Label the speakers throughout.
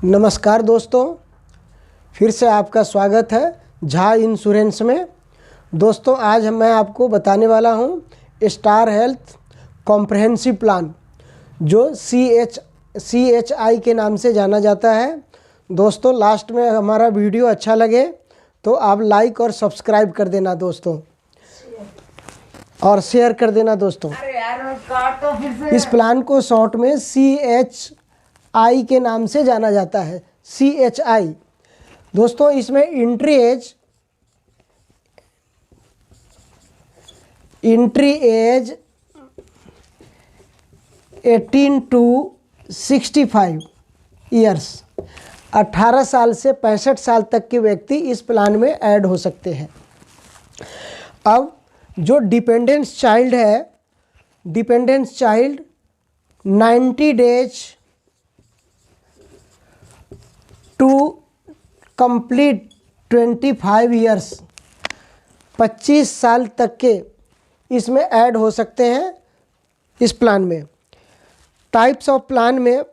Speaker 1: नमस्कार दोस्तों, फिर से आपका स्वागत है झा इंश्योरेंस में। दोस्तों आज मैं आपको बताने वाला हूं स्टार हेल्थ कॉम्प्रहेंसिव प्लान, जो CHI के नाम से जाना जाता है। दोस्तों लास्ट में हमारा वीडियो अच्छा लगे तो आप लाइक और सब्सक्राइब कर देना दोस्तों, और शेयर कर देना दोस्तों। इस प्लान को शॉर्ट में CHI के नाम से जाना जाता है, CHI। दोस्तों इसमें एंट्री एज 18 to 65 ईयर्स, 18 साल से 65 साल तक के व्यक्ति इस प्लान में ऐड हो सकते हैं। अब जो डिपेंडेंस चाइल्ड है, dependence child 90 days to complete 25 years, 25 साल तक के इसमें ऐड हो सकते हैं इस प्लान में। टाइप्स ऑफ प्लान में,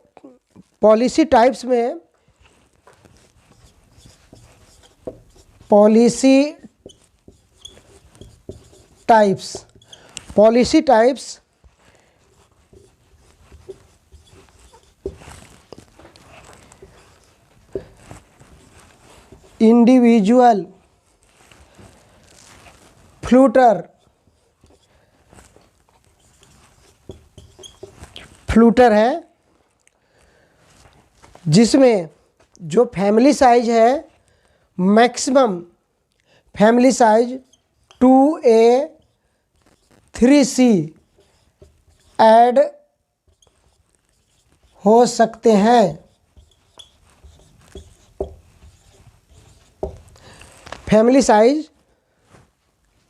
Speaker 1: पॉलिसी टाइप्स में, पॉलिसी टाइप्स इंडिविजुअल, फ्लूटर है, जिसमें जो फैमिली साइज है, maximum family size 2A 3C add हो सकते हैं। Family size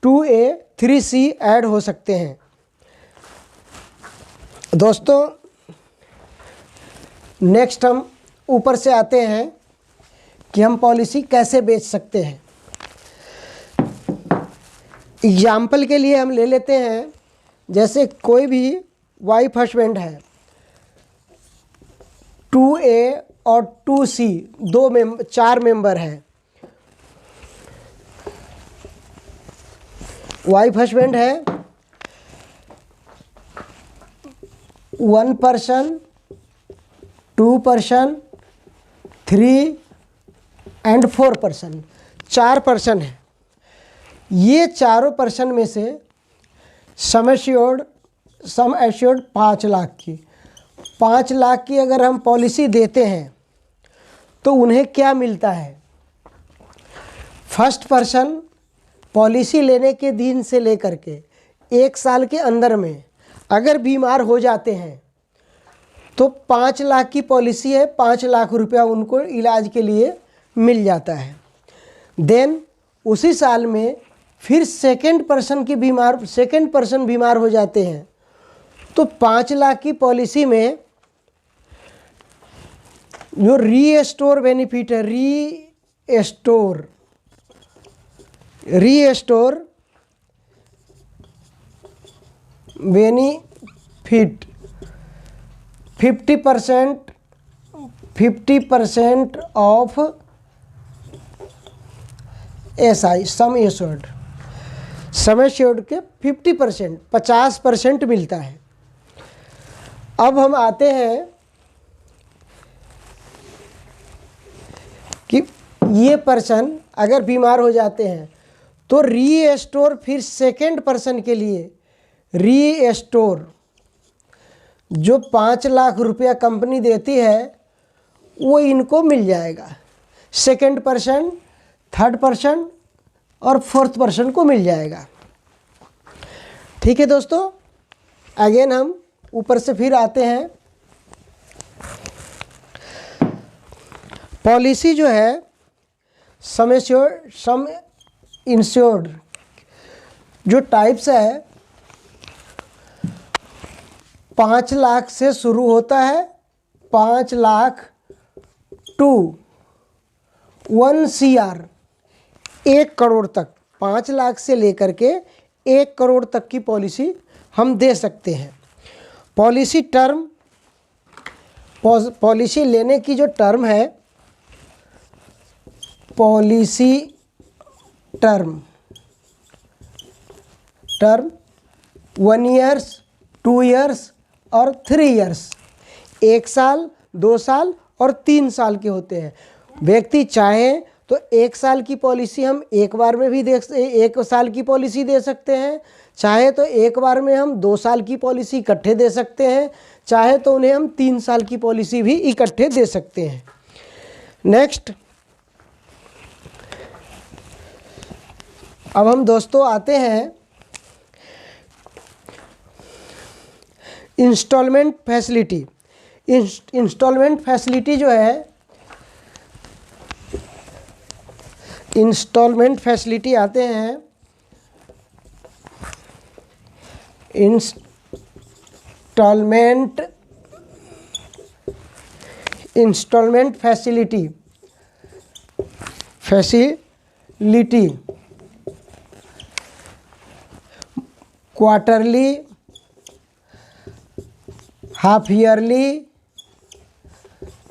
Speaker 1: 2A 3C add हो सकते हैं। दोस्तों नेक्स्ट हम ऊपर से आते हैं कि हम पॉलिसी कैसे बेच सकते हैं। एग्जाम्पल के लिए हम ले लेते हैं, जैसे कोई भी वाइफ हस्बैंड है, 2A और 2C 4 मेंबर हैं। वाइफ हस्बैंड है, 1 person, 2 person, 3 and 4 person, 4 person है। ये चारों पर्सन में से सम एश्योर्ड 5 लाख की, 5 लाख की अगर हम पॉलिसी देते हैं तो उन्हें क्या मिलता है? फर्स्ट पर्सन पॉलिसी लेने के दिन से लेकर के 1 साल के अंदर में अगर बीमार हो जाते हैं तो 5 लाख की पॉलिसी है, 5 लाख रुपया उनको इलाज के लिए मिल जाता है। देन उसी साल में फिर सेकंड पर्सन बीमार हो जाते हैं तो 5 लाख की पॉलिसी में जो रीस्टोर बेनिफिट है, restore benefit 50% of SI sum assured के 50% मिलता है। अब हम आते हैं कि ये पर्सन अगर बीमार हो जाते हैं तो रीस्टोर, फिर सेकंड पर्सन के लिए रीस्टोर जो 5 लाख रुपया कंपनी देती है वो इनको मिल जाएगा। सेकंड पर्सन, थर्ड पर्सन और फोर्थ पर्सन को मिल जाएगा। ठीक है दोस्तों, अगेन हम ऊपर से फिर आते हैं। पॉलिसी जो है सम इंश्योर्ड जो टाइप्स है, 5 लाख से शुरू होता है, 5 लाख टू 1 CR, 1 करोड़ तक, 5 लाख से लेकर के 1 करोड़ तक की पॉलिसी हम दे सकते हैं। पॉलिसी टर्म, पॉलिसी लेने की जो टर्म है पॉलिसी टर्म 1 ईयर्स, 2 ईयर्स और 3 ईयर्स, 1 साल, 2 साल और 3 साल के होते हैं। व्यक्ति चाहे तो 1 साल की पॉलिसी हम एक बार में भी 1 साल की पॉलिसी दे सकते हैं, चाहे तो एक बार में हम 2 साल की पॉलिसी इकट्ठे दे सकते हैं, चाहे तो उन्हें हम 3 साल की पॉलिसी भी इकट्ठे दे सकते हैं। नेक्स्ट, अब हम दोस्तों आते हैं इंस्टॉलमेंट फैसिलिटी। इंस्टॉलमेंट फैसिलिटी जो है, इंस्टॉलमेंट फैसिलिटी आते हैं instalment facility quarterly, half yearly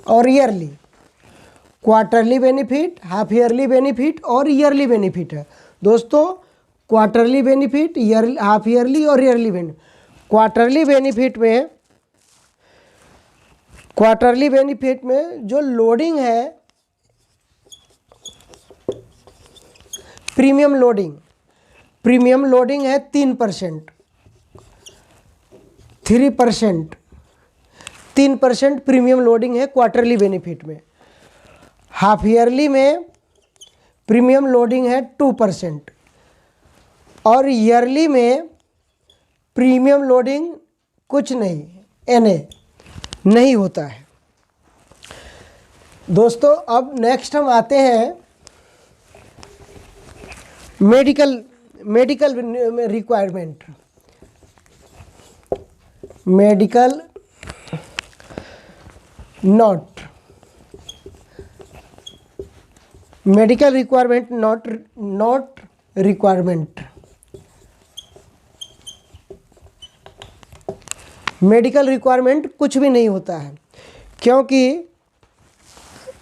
Speaker 1: और yearly. Quarterly benefit, half yearly benefit और ईयरली बेनिफिट है दोस्तों। क्वार्टरली बेनिफिट, हाफ ईयरली और ईयरली बेनिफिट। क्वार्टरली बेनिफिट में जो लोडिंग है, प्रीमियम लोडिंग है 3%, 3% प्रीमियम लोडिंग है क्वार्टरली बेनिफिट में। हाफ ईयरली में प्रीमियम लोडिंग है 2% और ईयरली में प्रीमियम लोडिंग कुछ नहीं, NA नहीं होता है दोस्तों। अब नेक्स्ट हम आते हैं medical requirement. Medical not, medical requirement not requirement. Medical requirement कुछ भी नहीं होता है, क्योंकि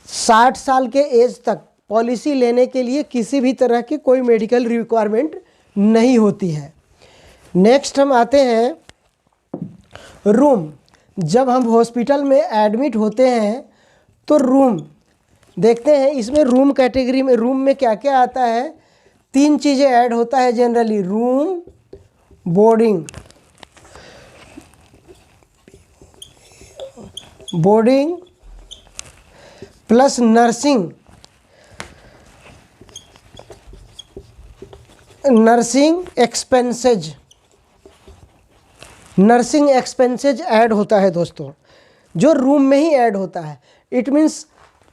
Speaker 1: 60 साल के एज तक पॉलिसी लेने के लिए किसी भी तरह की कोई मेडिकल रिक्वायरमेंट नहीं होती है। नेक्स्ट हम आते हैं रूम। जब हम हॉस्पिटल में एडमिट होते हैं तो रूम देखते हैं। इसमें रूम कैटेगरी में, रूम में क्या क्या आता है? 3 चीज़ें ऐड होता है generally: room, boarding plus nursing expenses add होता है दोस्तों, जो रूम में ही ऐड होता है। इट मीन्स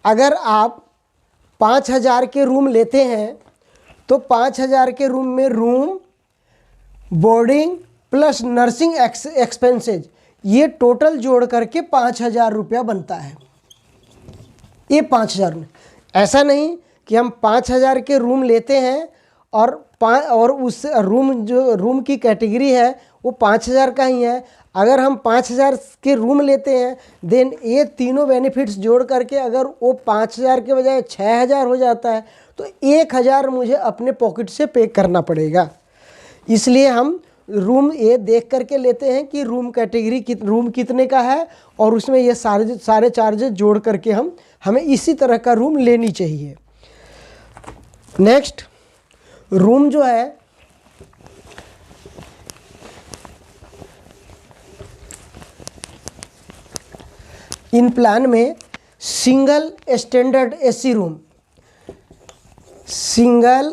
Speaker 1: अगर आप 5,000 के रूम लेते हैं तो 5,000 के रूम में room, boarding plus nursing expenses, ये टोटल जोड़ करके 5,000 रुपया बनता है। ये 5,000, ऐसा नहीं कि हम 5,000 के रूम लेते हैं और उस रूम की कैटेगरी है वो 5,000 का ही है। अगर हम 5,000 के रूम लेते हैं देन ये तीनों बेनिफिट्स जोड़ करके अगर वो 5,000 के बजाय 6,000 हो जाता है तो 1,000 मुझे अपने पॉकेट से पे करना पड़ेगा। इसलिए हम रूम ये देख करके लेते हैं कि रूम कैटेगरी रूम कितने का है और उसमें ये सारे चार्जेस जोड़ करके हमें इसी तरह का रूम लेनी चाहिए। नेक्स्ट, रूम जो है इन प्लान में single standard AC room, single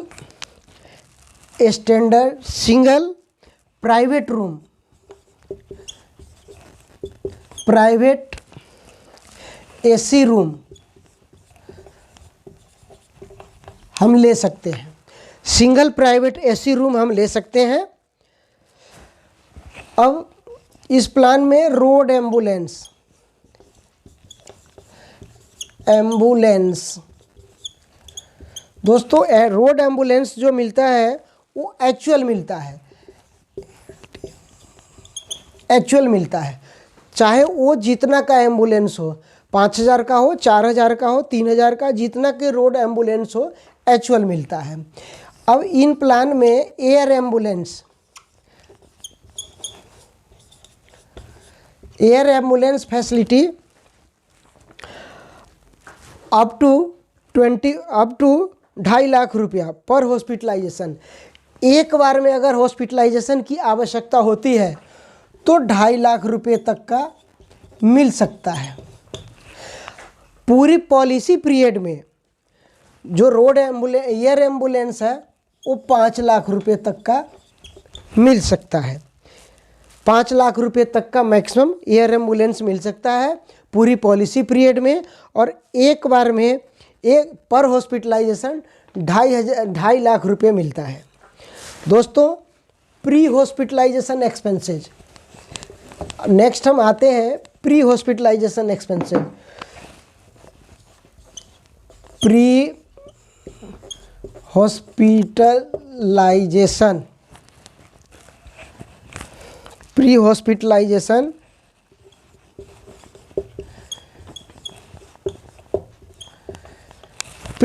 Speaker 1: private room, private AC room हम ले सकते हैं। सिंगल प्राइवेट AC रूम हम ले सकते हैं। अब इस प्लान में रोड एम्बुलेंस दोस्तों, रोड एम्बुलेंस जो मिलता है वो एक्चुअल मिलता है, चाहे वो जितना का एम्बुलेंस हो। 5,000 का हो, 4,000 का हो, 3,000 का, जितना कि रोड एम्बुलेंस हो एक्चुअल मिलता है। अब इन प्लान में air ambulance facility up to 2.5 lakh रुपया पर हॉस्पिटलाइजेशन। एक बार में अगर हॉस्पिटलाइजेशन की आवश्यकता होती है तो 2.5 लाख रुपये तक का मिल सकता है। पूरी पॉलिसी पीरियड में जो रोड एयर एम्बुलेंस है वो 5 लाख रुपये तक का मिल सकता है। 5 लाख रुपये तक का मैक्सिमम एयर एम्बुलेंस मिल सकता है पूरी पॉलिसी पीरियड में, और एक बार में एक पर हॉस्पिटलाइजेशन 2.5 लाख रुपये मिलता है। दोस्तों, प्री हॉस्पिटलाइजेशन एक्सपेंसेज। नेक्स्ट हम आते हैं pre hospitalization expenses. Pre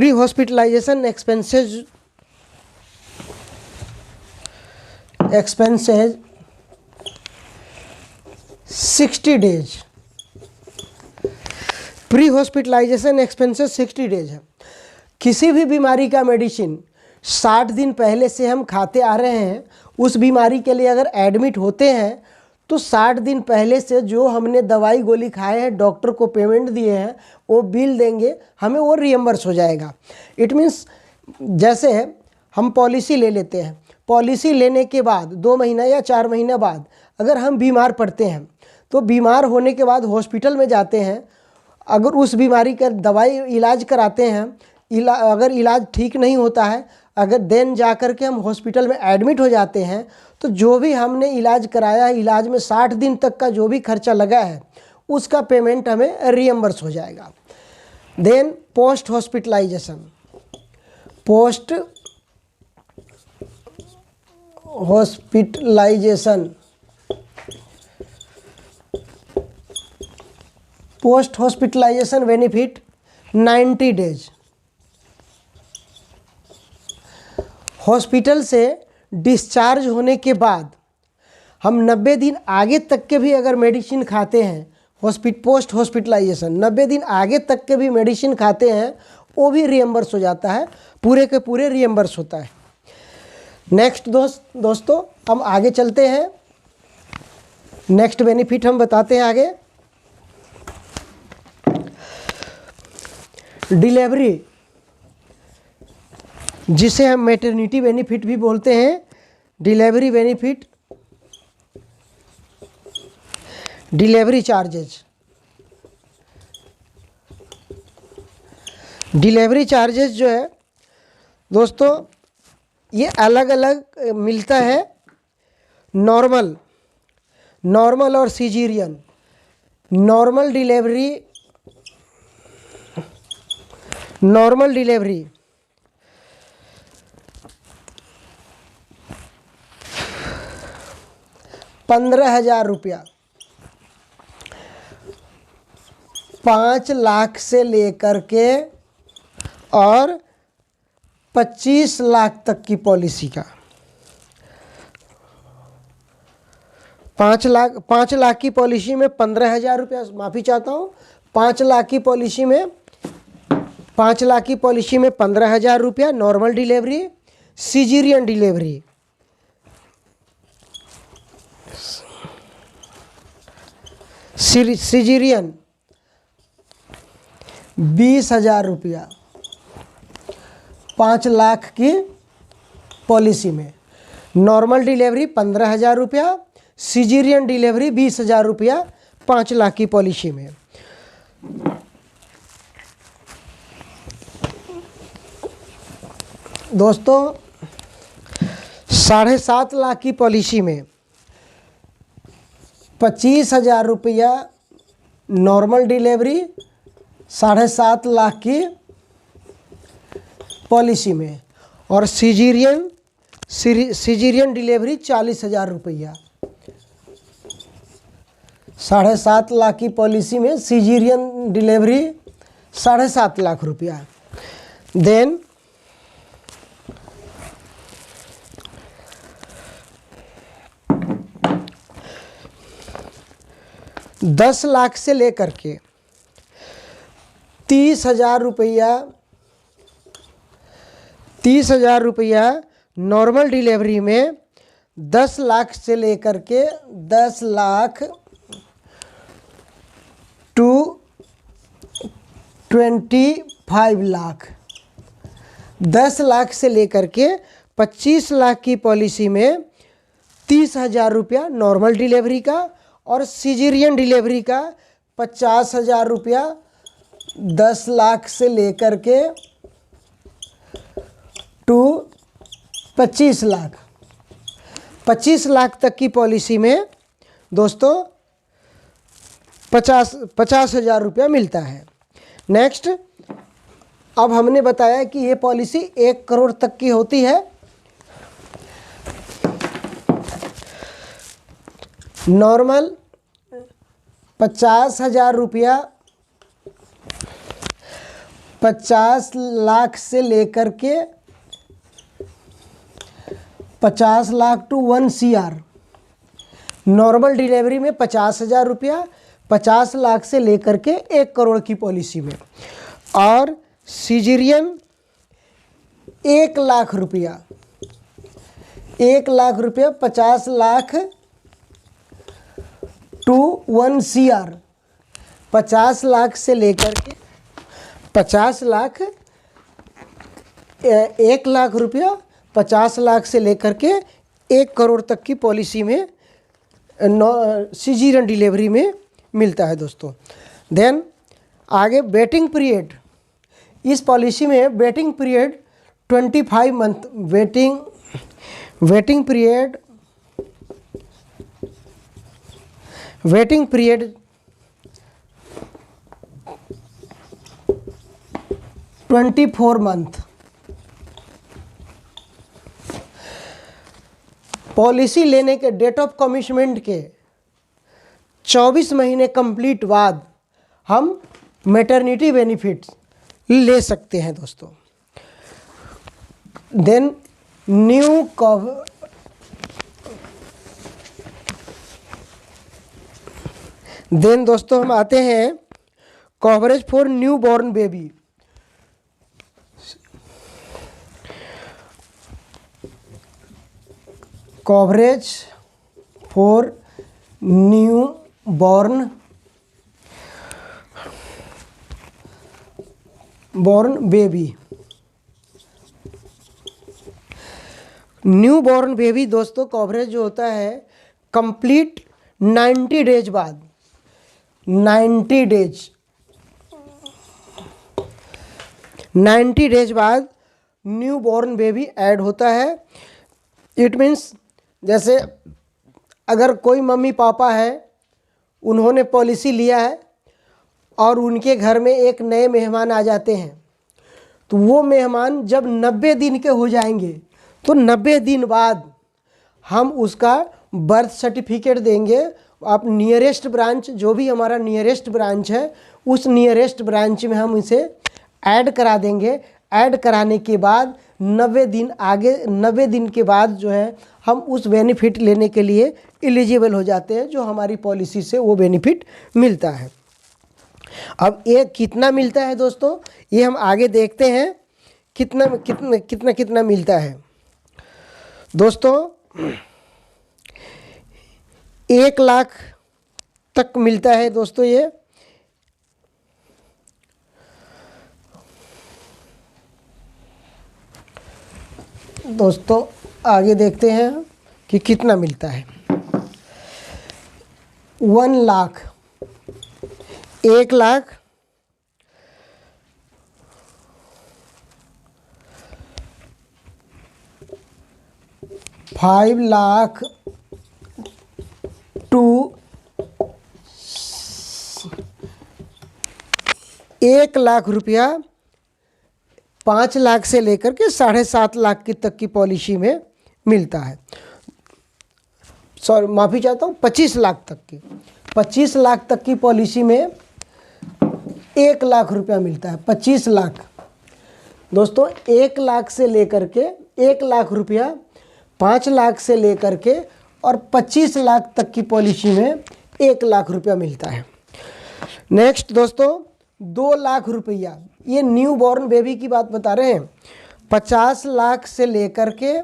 Speaker 1: hospitalization expenses 60 days. Pre hospitalization expenses 60 days है। किसी भी बीमारी का मेडिसिन 60 दिन पहले से हम खाते आ रहे हैं, उस बीमारी के लिए अगर एडमिट होते हैं तो 60 दिन पहले से जो हमने दवाई गोली खाए हैं, डॉक्टर को पेमेंट दिए हैं, वो बिल देंगे, हमें वो रियम्बर्स हो जाएगा। इट मीन्स जैसे हम पॉलिसी ले लेते हैं, पॉलिसी लेने के बाद 2 महीना या 4 महीना बाद अगर हम बीमार पड़ते हैं तो बीमार होने के बाद हॉस्पिटल में जाते हैं, अगर उस बीमारी का दवाई इलाज कराते हैं, अगर इलाज ठीक नहीं होता है, अगर देन जा कर के हम हॉस्पिटल में एडमिट हो जाते हैं, तो जो भी हमने इलाज कराया है, इलाज में 60 दिन तक का जो भी खर्चा लगा है उसका पेमेंट हमें रियम्बर्स हो जाएगा। Then post hospitalization benefit 90 days. Hospital से डिस्चार्ज होने के बाद हम 90 दिन आगे तक के भी अगर मेडिसिन खाते हैं, पोस्ट हॉस्पिटलाइजेशन 90 दिन आगे तक के भी मेडिसिन खाते हैं, वो भी रियम्बर्स हो जाता है, पूरे के पूरे रियम्बर्स होता है। नेक्स्ट दोस्तों हम आगे चलते हैं, नेक्स्ट बेनिफिट हम बताते हैं आगे। डिलीवरी, जिसे हम मैटरनिटी बेनिफिट भी बोलते हैं, delivery benefit, delivery charges. Delivery charges जो है दोस्तों, ये अलग अलग मिलता है, नॉर्मल और सीजेरियन। नॉर्मल डिलीवरी 15,000 रुपया, 5 लाख से लेकर के और 25 लाख तक की पॉलिसी का। 5 लाख की पॉलिसी में 15,000 रुपया, माफ़ी चाहता हूँ, 5 लाख की पॉलिसी में 15,000 रुपया नॉर्मल डिलीवरी। सीजेरियन डिलीवरी 20,000 रुपया 5 लाख की पॉलिसी में। नॉर्मल डिलीवरी 15,000 रुपया, सीजेरियन डिलीवरी 20,000 रुपया 5 लाख की पॉलिसी में। दोस्तों 7.5 लाख की पॉलिसी में 25,000 रुपया नॉर्मल डिलीवरी, 7.5 लाख की पॉलिसी में, और सीजेरियन डिलीवरी 40,000 रुपया। 7.5 लाख की पॉलिसी में सीजेरियन डिलीवरी 7.5 लाख रुपया। देन 10 लाख से लेकर के 30,000 रुपया नॉर्मल डिलीवरी में, 10 लाख से लेकर के 10 लाख टू 25 लाख, 10 लाख से लेकर के 25 लाख की पॉलिसी में 30,000 रुपया नॉर्मल डिलीवरी का और सीजेरियन डिलीवरी का 50,000 रुपया, 10 लाख से लेकर के टू 25 लाख, 25 लाख तक की पॉलिसी में दोस्तों 50,000 रुपया मिलता है। नेक्स्ट, अब हमने बताया कि ये पॉलिसी 1 करोड़ तक की होती है। नॉर्मल 50,000 रुपया 50 लाख से लेकर के 50 lakh to 1 CR। Normal delivery में 50,000 रुपया 50 लाख से लेकर के 1 करोड़ की पॉलिसी में, और सीजेरियन 1 लाख रुपया 50 लाख टू 1 CR, 50 लाख से लेकर के 50 लाख 1 लाख रुपया 50 लाख से लेकर के 1 करोड़ तक की पॉलिसी में सीजेरियन डिलीवरी में मिलता है दोस्तों। देन आगे वेटिंग पीरियड, इस पॉलिसी में waiting period 25 month, waiting period 24 month. Policy लेने के डेट ऑफ कमिटमेंट के 24 महीने कंप्लीट बाद हम मैटरनिटी बेनिफिट्स ले सकते हैं दोस्तों। देन दोस्तों हम आते हैं coverage for new born baby. Coverage for new born baby. New born baby दोस्तों कवरेज जो होता है कंप्लीट 90 डेज बाद, 90 डेज बाद न्यू बॉर्न बेबी ऐड होता है। इट मीन्स जैसे अगर कोई मम्मी पापा है, उन्होंने पॉलिसी लिया है और उनके घर में एक नए मेहमान आ जाते हैं, तो वो मेहमान जब 90 दिन के हो जाएंगे तो 90 दिन बाद हम उसका बर्थ सर्टिफिकेट देंगे। आप नियरेस्ट ब्रांच, जो भी हमारा नियरेस्ट ब्रांच है, उस नियरेस्ट ब्रांच में हम इसे ऐड करा देंगे। ऐड कराने के बाद 90 दिन के बाद जो है हम उस बेनिफिट लेने के लिए एलिजिबल हो जाते हैं, जो हमारी पॉलिसी से वो बेनिफिट मिलता है। अब ये कितना मिलता है दोस्तों, ये हम आगे देखते हैं कितना मिलता है दोस्तों। 1 लाख तक मिलता है दोस्तों। ये दोस्तों आगे देखते हैं कि कितना मिलता है। 1 लाख, 1 लाख 5 लाख टू 1 लाख रुपया 5 लाख से लेकर के 7.5 लाख की तक की पॉलिसी में मिलता है। सॉरी, माफ़ी चाहता हूँ, 25 लाख तक की। 25 लाख तक की पॉलिसी में 1 लाख रुपया मिलता है। 25 लाख दोस्तों, 1 लाख से लेकर के 1 लाख रुपया, 5 लाख से लेकर के और 25 लाख तक की पॉलिसी में 1 लाख रुपया मिलता है। नेक्स्ट दोस्तों, 2 लाख रुपया, ये न्यू बॉर्न बेबी की बात बता रहे हैं। 50 लाख से लेकर के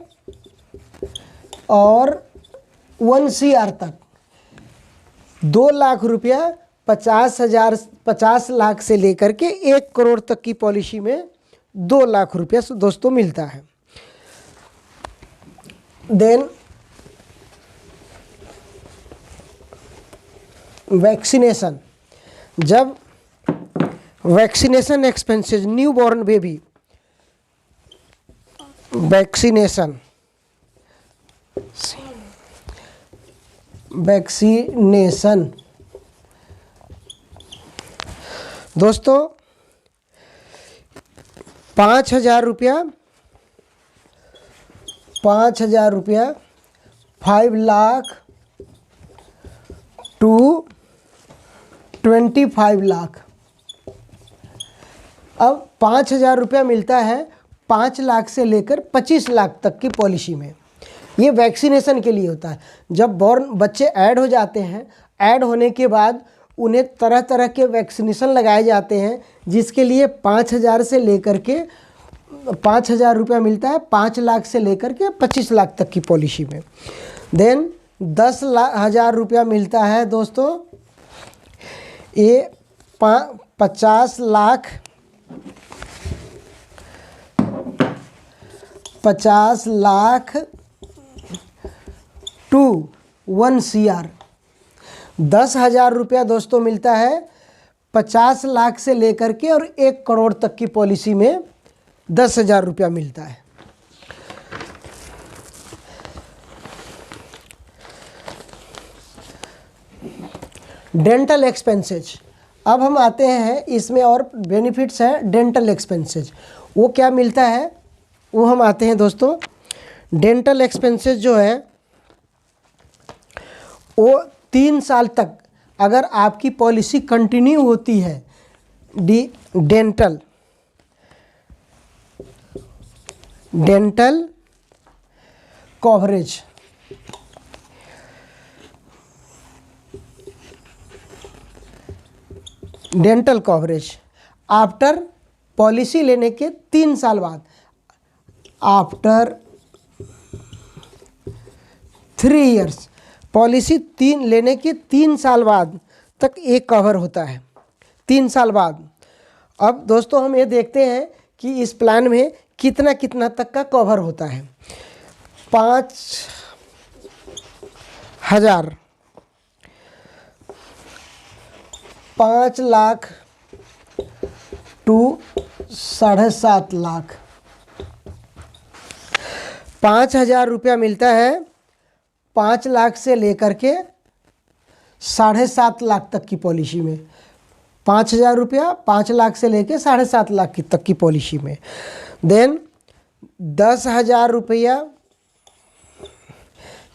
Speaker 1: और 1 CR तक 2 लाख रुपया, 50 लाख से लेकर के 1 करोड़ तक की पॉलिसी में 2 लाख रुपया दोस्तों मिलता है। देन वैक्सीनेशन, जब vaccination expenses, new born baby vaccination दोस्तों 5,000 रुपया, 5,000 रुपया, 5 लाख टू 25 लाख। अब 5,000 रुपया मिलता है 5 लाख से लेकर 25 लाख तक की पॉलिसी में। ये वैक्सीनेशन के लिए होता है। जब बॉर्न बच्चे ऐड हो जाते हैं, ऐड होने के बाद उन्हें तरह तरह के वैक्सीनेशन लगाए जाते हैं, जिसके लिए 5,000 से लेकर के 5,000 रुपया मिलता है 5 लाख से लेकर के 25 लाख तक की पॉलिसी में। देन 10,000 रुपया मिलता है दोस्तों, ये 50 लाख 50 लाख टू 1 CR। 10,000 रुपया दोस्तों मिलता है 50 लाख से लेकर के और 1 करोड़ तक की पॉलिसी में 10,000 रुपया मिलता है। डेंटल एक्सपेंसेज, अब हम आते हैं इसमें और बेनिफिट्स है डेंटल एक्सपेंसेज। वो क्या मिलता है वो हम आते हैं दोस्तों। डेंटल एक्सपेंसेस जो है वो 3 साल तक अगर आपकी पॉलिसी कंटिन्यू होती है, dental coverage, dental coverage after policy लेने के 3 साल बाद, आफ्टर 3 इयर्स, पॉलिसी लेने के 3 साल बाद तक एक कवर होता है, 3 साल बाद। अब दोस्तों हम ये देखते हैं कि इस प्लान में कितना कितना तक का कवर होता है। 5,000, 5 लाख टू 7.5 लाख। 5,000 रुपया मिलता है 5 लाख से लेकर के 7.5 लाख तक की पॉलिसी में। 5,000 रुपया 5 लाख से लेकर 7.5 लाख की तक की पॉलिसी में। देन 10,000 रुपया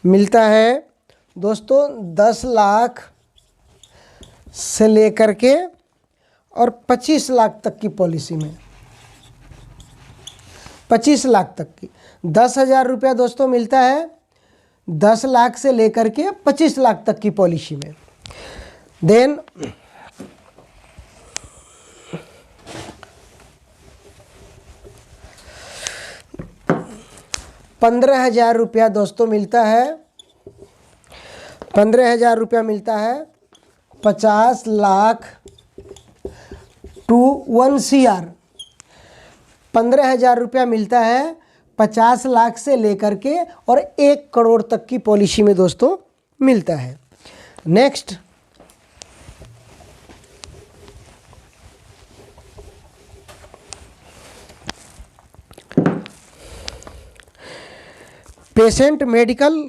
Speaker 1: मिलता है दोस्तों 10 लाख से लेकर के और 25 लाख तक की पॉलिसी में, 25 लाख तक की। 10,000 रुपया दोस्तों मिलता है 10 लाख से लेकर के 25 लाख तक की पॉलिसी में। देन 15,000 रुपया दोस्तों मिलता है, 15,000 रुपया मिलता है 50 लाख टू 1 CR। 15,000 रुपया मिलता है 50 लाख से लेकर के और 1 करोड़ तक की पॉलिसी में दोस्तों मिलता है। Next patient medical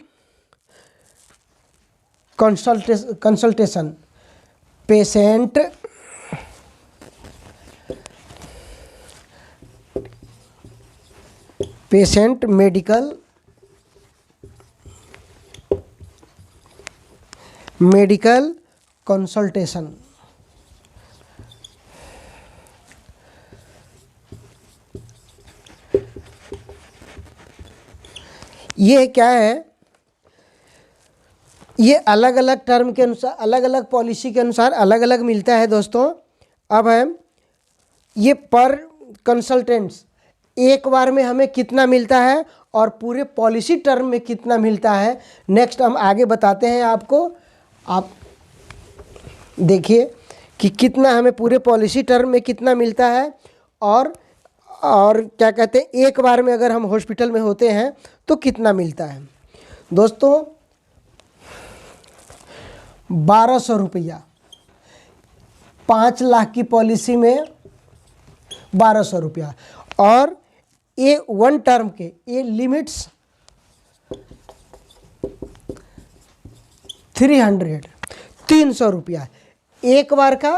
Speaker 1: consultation, patient medical consultation. ये क्या है, ये अलग अलग टर्म के अनुसार, अलग अलग पॉलिसी के अनुसार अलग अलग मिलता है दोस्तों। अब हम ये पर कंसल्टेंट्स एक बार में हमें कितना मिलता है और पूरे पॉलिसी टर्म में कितना मिलता है, नेक्स्ट हम आगे बताते हैं आपको। आप देखिए कि कितना हमें पूरे पॉलिसी टर्म में कितना मिलता है, और क्या कहते हैं, एक बार में अगर हम हॉस्पिटल में होते हैं तो कितना मिलता है। दोस्तों 1200 रुपया, 5 लाख की पॉलिसी में 1200 रुपया, और ये वन टर्म के ये लिमिट्स 300 रुपया, एक बार का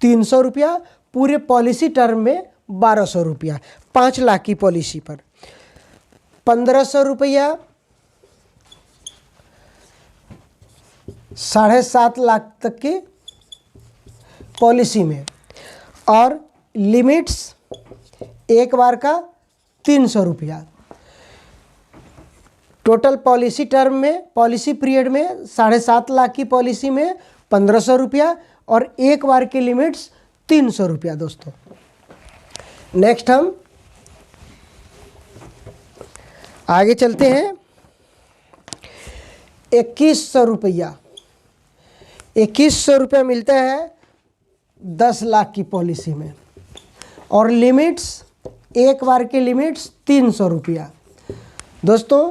Speaker 1: 300 रुपया, पूरे पॉलिसी टर्म में 1200 रुपया, 5 लाख की पॉलिसी पर 1500 रुपया 7.5 लाख तक की पॉलिसी में, और लिमिट्स एक बार का 300 रुपया। टोटल पॉलिसी टर्म में, पॉलिसी पीरियड में 7.5 लाख की पॉलिसी में 1500 रुपया, और एक बार की लिमिट्स 300 रुपया दोस्तों। नेक्स्ट हम आगे चलते हैं। 2100 रुपया, 2100 रुपया मिलता है 10 लाख की पॉलिसी में, और लिमिट्स एक बार के लिमिट्स 300 रुपया। दोस्तों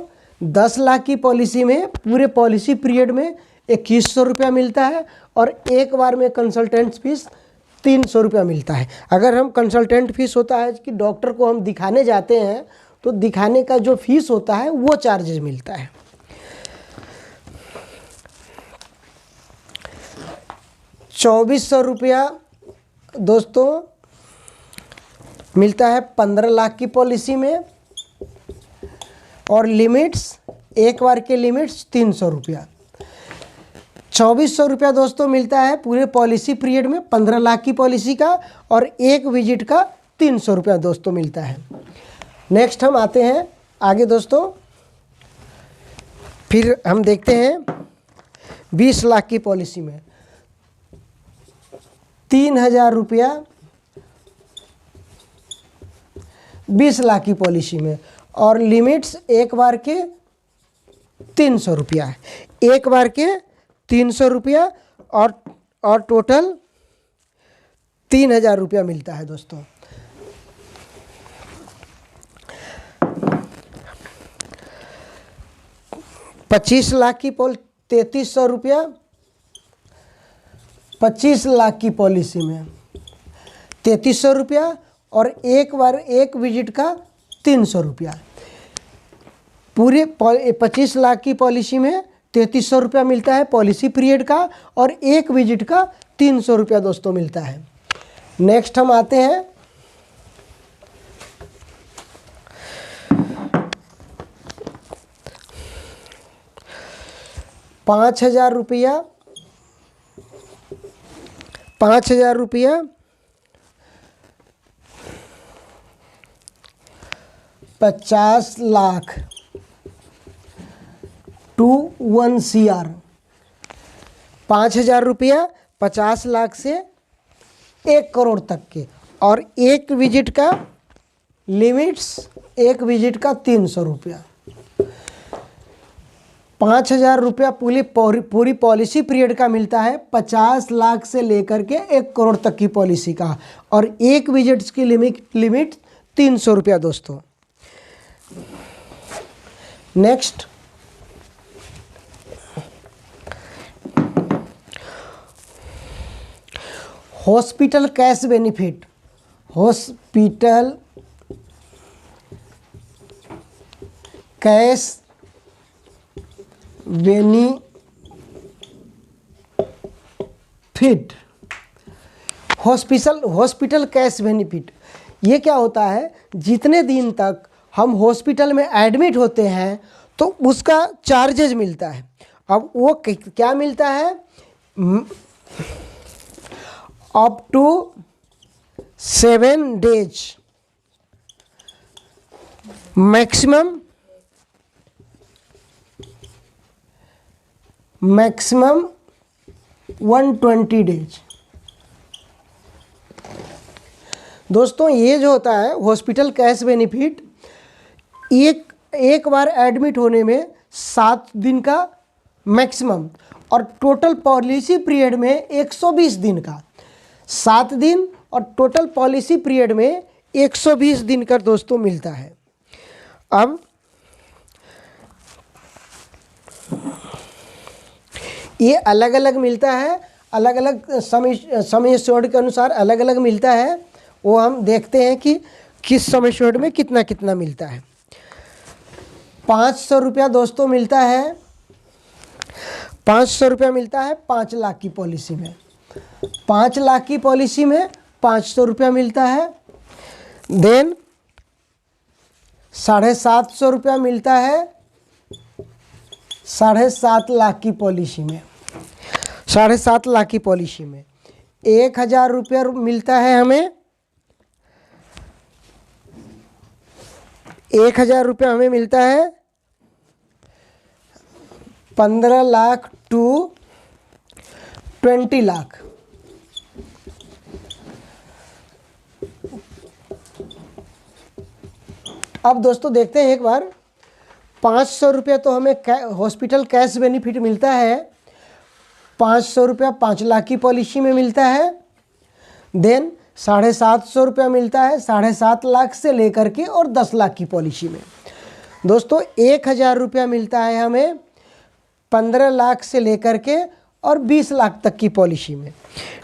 Speaker 1: 10 लाख की पॉलिसी में पूरे पॉलिसी पीरियड में 2100 रुपया मिलता है, और एक बार में कंसल्टेंट फीस 300 रुपया मिलता है। अगर हम कंसल्टेंट फीस होता है कि डॉक्टर को हम दिखाने जाते हैं तो दिखाने का जो फीस होता है वो चार्जेस मिलता है। 2400 रुपया दोस्तों मिलता है 15 लाख की पॉलिसी में, और लिमिट्स एक बार के लिमिट्स 300 रुपया। 2400 रुपया दोस्तों मिलता है पूरे पॉलिसी पीरियड में 15 लाख की पॉलिसी का, और एक विजिट का 300 रुपया दोस्तों मिलता है। नेक्स्ट हम आते हैं आगे दोस्तों, फिर हम देखते हैं 20 लाख की पॉलिसी में 3000 रुपया, 20 लाख की पॉलिसी में, और लिमिट्स एक बार के 300 रुपया है, एक बार के 300 रुपया, और टोटल 3000 रुपया मिलता है दोस्तों। पच्चीस लाख की 3300 रुपया, 25 लाख की पॉलिसी में 3300 रुपया, और एक बार एक विजिट का 300 रुपया। पूरे 25 लाख की पॉलिसी में 3300 रुपया मिलता है पॉलिसी पीरियड का, और एक विजिट का 300 रुपया दोस्तों मिलता है। नेक्स्ट हम आते हैं ₹5000 रुपया, 5000 रुपया 50 लाख टू 1 CR, 5000 रुपया 50 लाख से 1 करोड़ तक के, और एक विजिट का लिमिट्स एक विजिट का 300 रुपया। 5000 रुपया पूरी पॉलिसी पीरियड का मिलता है 50 लाख से लेकर के 1 करोड़ तक की पॉलिसी का, और एक विजिट्स की लिमिट 300 रुपया दोस्तों। Next hospital cash benefit, hospital cash benefit, hospital cash benefit, ये क्या होता है, जितने दिन तक हम हॉस्पिटल में एडमिट होते हैं तो उसका चार्जेज मिलता है। अब वो क्या मिलता है, up to 7 days, maximum 120 days। दोस्तों ये जो होता है हॉस्पिटल कैश बेनिफिट, एक बार एडमिट होने में 7 दिन का मैक्सिमम, और टोटल पॉलिसी पीरियड में 120 दिन का, 7 दिन और टोटल पॉलिसी पीरियड में 120 दिन का दोस्तों मिलता है। अब ये अलग अलग मिलता है, अलग अलग समय श्योर्ड के अनुसार अलग अलग मिलता है। वो हम देखते हैं कि किस समय श्योर्ड में कितना कितना मिलता है। 500 रुपया दोस्तों मिलता है, 500 रुपया मिलता है 5 लाख की पॉलिसी में। 5 लाख की पॉलिसी में 500 रुपया मिलता है। देन 750 रुपया मिलता है 7.5 लाख की पॉलिसी में। 7.5 लाख की पॉलिसी में 1000 रुपया मिलता है हमें, 1000 रुपया हमें मिलता है 15 लाख टू 20 लाख। अब दोस्तों देखते हैं एक बार, 500 रुपया तो हमें हॉस्पिटल कैश बेनिफिट मिलता है। 500 रुपया 5 लाख की पॉलिसी में मिलता है। देन 750 रुपया मिलता है 7.5 लाख से लेकर के और 10 लाख की पॉलिसी में। दोस्तों 1000 रुपया मिलता है हमें 15 लाख से लेकर के और 20 लाख तक की पॉलिसी में।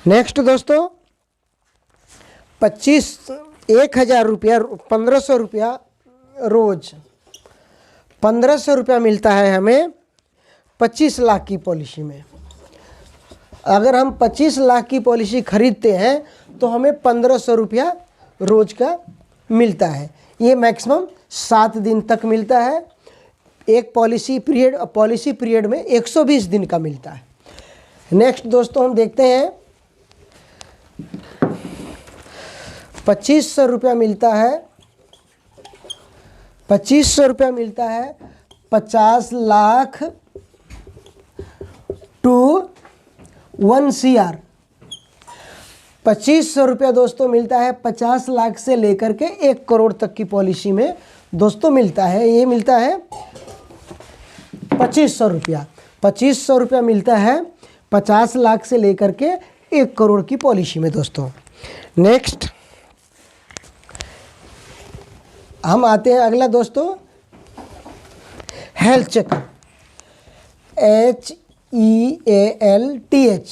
Speaker 1: नेक्स्ट दोस्तों 1000 रुपया 1500 रुपया रोज, 1500 रुपया मिलता है हमें 25 लाख की पॉलिसी में। अगर हम 25 लाख की पॉलिसी खरीदते हैं तो हमें 1500 रुपया रोज का मिलता है। ये मैक्सिमम 7 दिन तक मिलता है। एक पॉलिसी पीरियड में 120 दिन का मिलता है। नेक्स्ट दोस्तों हम देखते हैं 2500 रुपया मिलता है, 2500 रुपया मिलता है 50 लाख टू 1 CR। 2500 रुपया दोस्तों मिलता है 50 लाख से लेकर के 1 करोड़ तक की पॉलिसी में दोस्तों मिलता है। ये मिलता है 2500 रुपया। 2500 रुपया मिलता है 50 लाख से लेकर के 1 करोड़ की पॉलिसी में दोस्तों। नेक्स्ट हम आते हैं अगला दोस्तों, health checkup, HEALTH,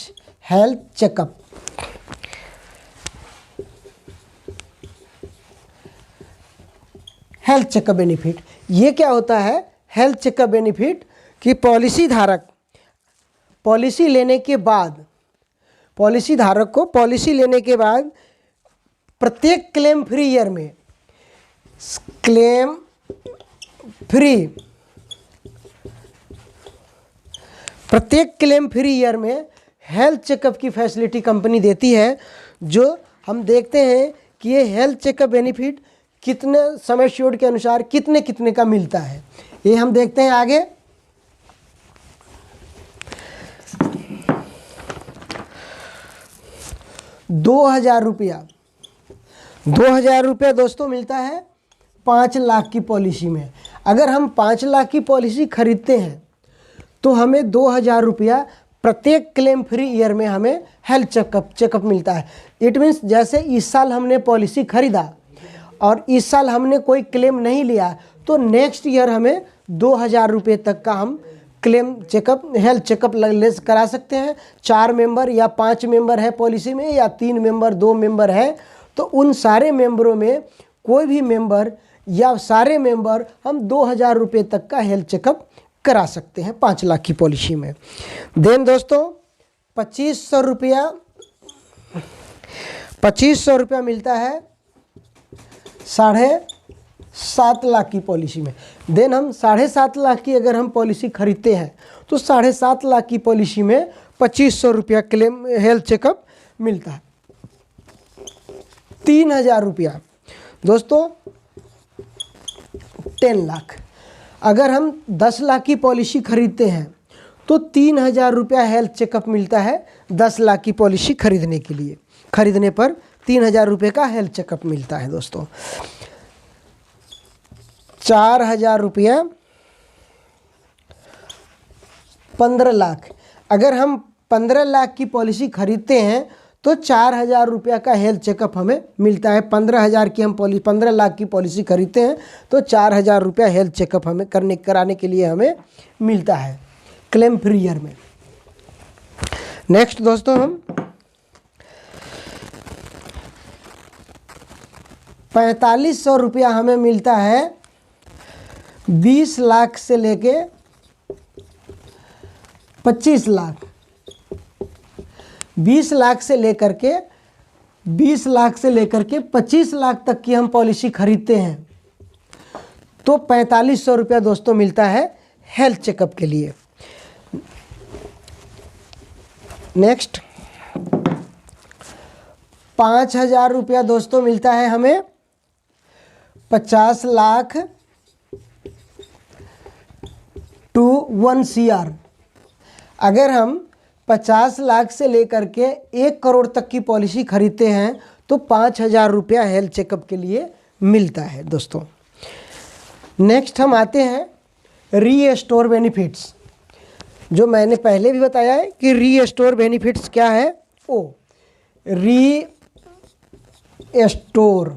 Speaker 1: health checkup. Health checkup benefit, ये क्या होता है? हेल्थ चेकअप बेनिफिट कि पॉलिसी धारक पॉलिसी लेने के बाद, पॉलिसी धारक को पॉलिसी लेने के बाद प्रत्येक क्लेम फ्री ईयर में, क्लेम फ्री, प्रत्येक क्लेम फ्री ईयर में हेल्थ चेकअप की फैसिलिटी कंपनी देती है। जो हम देखते हैं कि ये हेल्थ चेकअप बेनिफिट कितने समय श्योर्ड के अनुसार कितने कितने का मिलता है, ये हम देखते हैं आगे। $2000 रुपया दोस्तों मिलता है 5 लाख की पॉलिसी में। अगर हम 5 लाख की पॉलिसी खरीदते हैं तो हमें 2000 रुपया प्रत्येक क्लेम फ्री ईयर में हमें हेल्थ चेकअप मिलता है। इट मीन्स जैसे इस साल हमने पॉलिसी खरीदा और इस साल हमने कोई क्लेम नहीं लिया तो नेक्स्ट ईयर हमें 2000 रुपये तक का हम क्लेम चेकअप, हेल्थ चेकअप करा सकते हैं। 4 मेंबर या 5 मेंबर है पॉलिसी में, या 3 मेंबर 2 मेंबर है, तो उन सारे मेंबरों में कोई भी मेंबर या सारे मेंबर हम 2000 रुपये तक का हेल्थ चेकअप करा सकते हैं 5 लाख की पॉलिसी में। देन दोस्तों 2500 रुपया मिलता है 7.5 लाख की पॉलिसी में। देन हम 7.5 लाख की अगर हम पॉलिसी खरीदते हैं तो 7.5 लाख की पॉलिसी में 2500 रुपया क्लेम हेल्थ चेकअप मिलता है। 3000 रुपया दोस्तों 10 लाख। अगर हम 10 लाख की पॉलिसी खरीदते हैं तो 3000 रुपया हेल्थ चेकअप मिलता है 10 लाख की पॉलिसी खरीदने के लिए। खरीदने पर 3000 रुपये का हेल्थ चेकअप मिलता है दोस्तों। 4000 रुपया 15 लाख। अगर हम 15 लाख की पॉलिसी खरीदते हैं तो 4000 रुपया का हेल्थ चेकअप हमें मिलता है। 15,000 की हम 15 लाख की पॉलिसी खरीदते हैं तो 4000 रुपया हेल्थ चेकअप हमें कराने के लिए हमें मिलता है क्लेम फ्री ईयर में। नेक्स्ट दोस्तों हम 4500 रुपया हमें मिलता है 20 लाख से लेके 25 लाख। 20 लाख से लेकर के 25 लाख तक की हम पॉलिसी खरीदते हैं तो 4500 रुपया दोस्तों मिलता है हेल्थ चेकअप के लिए। नेक्स्ट 5000 रुपया दोस्तों मिलता है हमें 50 लाख टू 1 CR। अगर हम 50 लाख से लेकर के 1 करोड़ तक की पॉलिसी खरीदते हैं तो 5000 रुपया हेल्थ चेकअप के लिए मिलता है दोस्तों। नेक्स्ट हम आते हैं रीस्टोर बेनिफिट्स। जो मैंने पहले भी बताया है कि रीस्टोर बेनिफिट्स क्या है। रीस्टोर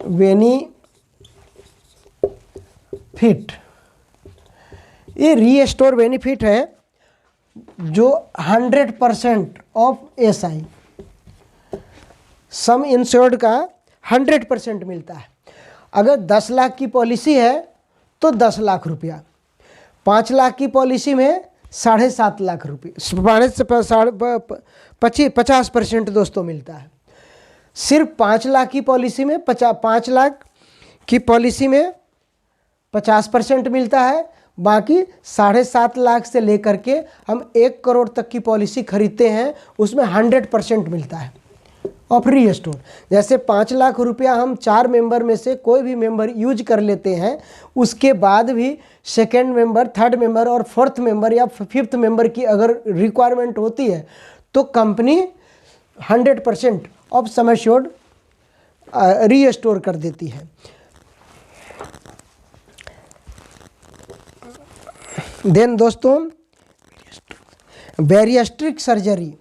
Speaker 1: बेनिफिट, ये रीस्टोर बेनिफिट है जो 100% ऑफ SI सम इंश्योर्ड का 100% मिलता है। अगर 10 लाख की पॉलिसी है तो 10 लाख रुपया, 5 लाख की पॉलिसी में 7.5 लाख रुपये, 50% दोस्तों मिलता है। सिर्फ 5 लाख की पॉलिसी में 5 लाख की पॉलिसी में 50% मिलता है। बाकी 7.5 लाख से लेकर के हम 1 करोड़ तक की पॉलिसी खरीदते हैं उसमें 100% मिलता है ऑफ रीस्टोर। जैसे 5 लाख रुपया हम 4 मेंबर में से कोई भी मेंबर यूज कर लेते हैं, उसके बाद भी सेकेंड मेंबर, थर्ड मेंबर और फोर्थ मेंबर या फिफ्थ मेंबर की अगर रिक्वायरमेंट होती है तो company 100% of sum assured restore कर देती है। देन दोस्तों बैरिएस्ट्रिक सर्जरी,